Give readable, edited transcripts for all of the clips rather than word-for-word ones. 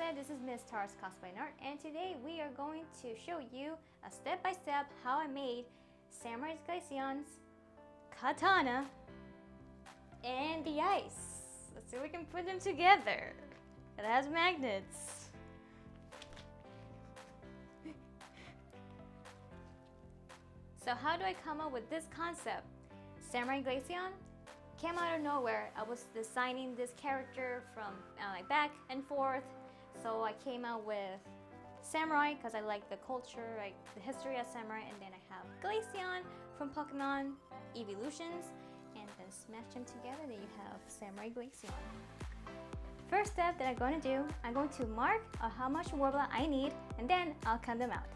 there, this is Miss Tara's Cosplay and Art, and today we are going to show you a step-by-step how I made Samurai Glaceon's Katana and the ice. Let's see if we can put them together. It has magnets. So how do I come up with this concept? Samurai Glaceon came out of nowhere. I was designing this character from like back and forth. So I came out with Samurai because I like the culture, like the history of Samurai, and then I have Glaceon from Pokemon Evolutions, and then smash them together, then you have Samurai Glaceon. First step that I'm going to do, I'm going to mark how much worbla I need, and then I'll cut them out.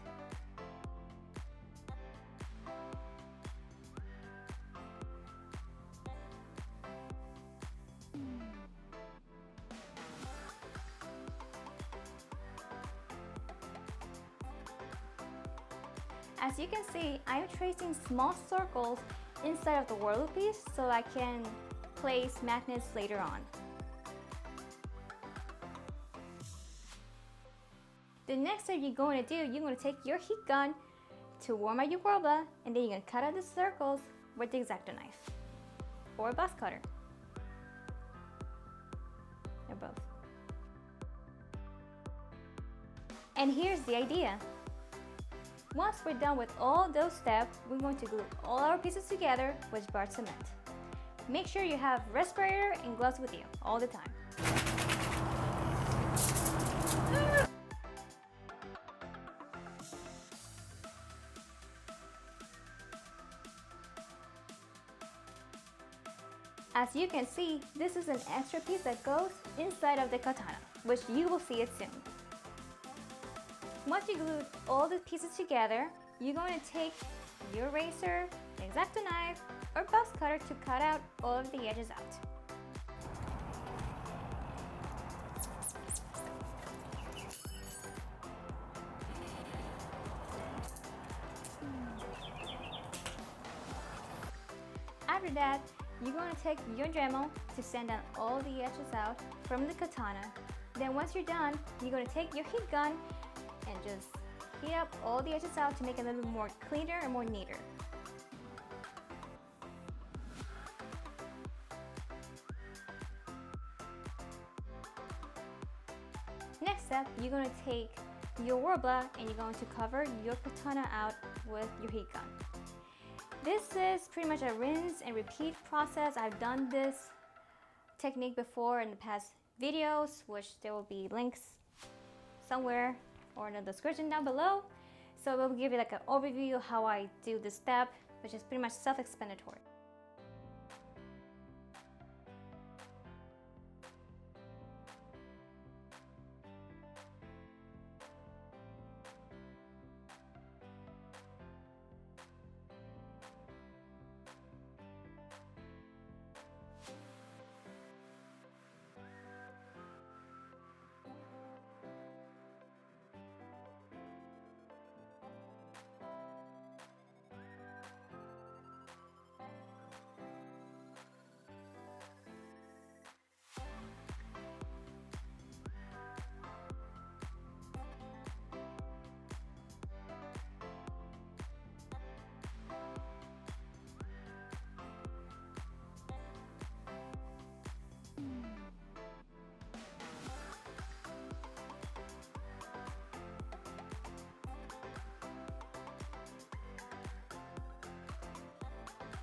As you can see, I'm tracing small circles inside of the Warbler piece so I can place magnets later on. The next step you're going to do, you're going to take your heat gun to warm up your Warbler, and then you're going to cut out the circles with the X-Acto knife or a bus cutter, or both. And here's the idea. Once we're done with all those steps, we're going to glue all our pieces together with bar cement. Make sure you have respirator and gloves with you all the time. As you can see, this is an extra piece that goes inside of the katana, which you will see it soon. Once you glue all the pieces together, you're going to take your razor, the X-Acto knife, or bus cutter to cut out all of the edges out. After that, you're going to take your Dremel to sand down all the edges out from the katana. Then once you're done, you're going to take your heat gun and just heat up all the edges out to make it a little bit more cleaner and more neater. Next step, you're going to take your worbla and you're going to cover your katana out with your heat gun. This is pretty much a rinse and repeat process. I've done this technique before in the past videos, which there will be links somewhere or in the description down below. So we'll give you like an overview of how I do this step, which is pretty much self-explanatory.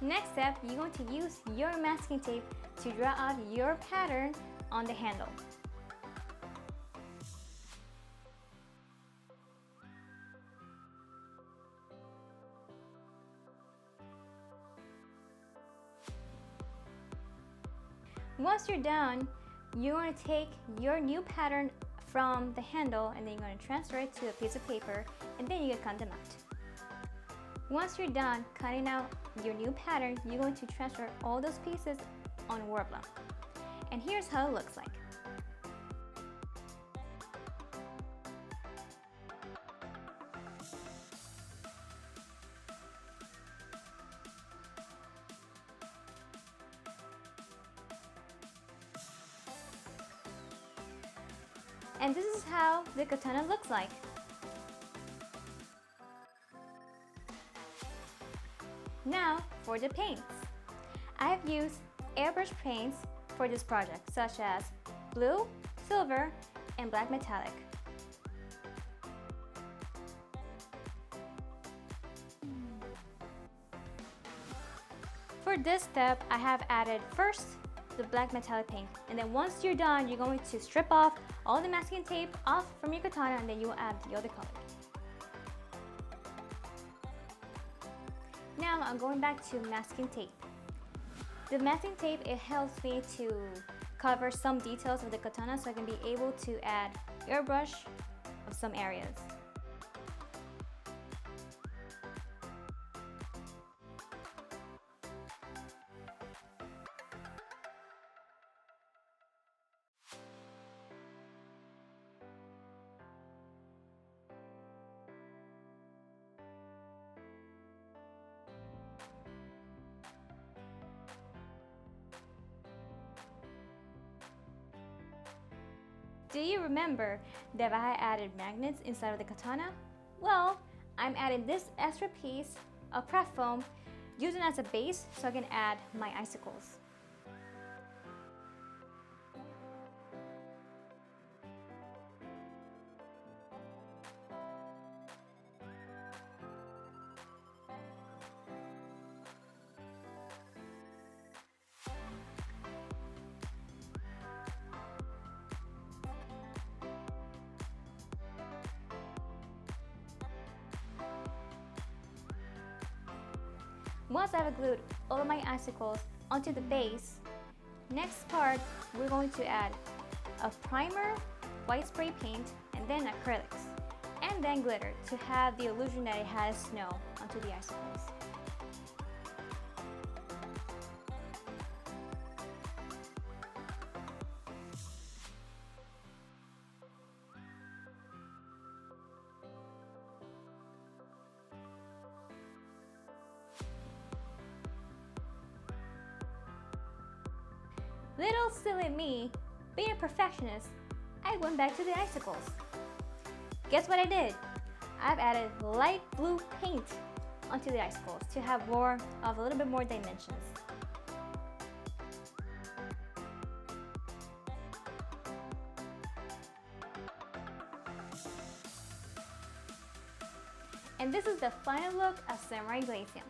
Next step, you're going to use your masking tape to draw out your pattern on the handle. Once you're done, you're going to take your new pattern from the handle and then you're going to transfer it to a piece of paper, and then you can cut them out. Once you're done cutting out your new pattern, you're going to transfer all those pieces on Warbler. And here's how it looks like. And this is how the katana looks like. Now for the paints. I have used airbrush paints for this project, such as blue, silver, and black metallic. For this step, I have added first the black metallic paint, and then once you're done, you're going to strip off all the masking tape off from your katana, and then you will add the other color. Now I'm going back to masking tape. The masking tape, it helps me to cover some details of the katana so I can be able to add airbrush of some areas. Do you remember that I added magnets inside of the katana? Well, I'm adding this extra piece of Craftfoam using as a base so I can add my icicles. Once I've glued all of my icicles onto the base, next part we're going to add a primer, white spray paint, and then acrylics, and then glitter to have the illusion that it has snow onto the icicles. Little silly me, being a perfectionist, I went back to the icicles. Guess what I did? I've added light blue paint onto the icicles to have more of a little bit more dimensions. And this is the final look of Samurai Glaceon.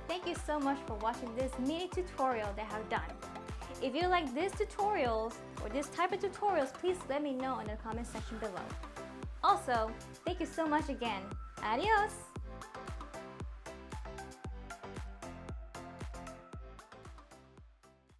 Thank you so much for watching this mini tutorial that I've done. If you like these tutorials or this type of tutorials, please let me know in the comment section below. Also, thank you so much again. Adios!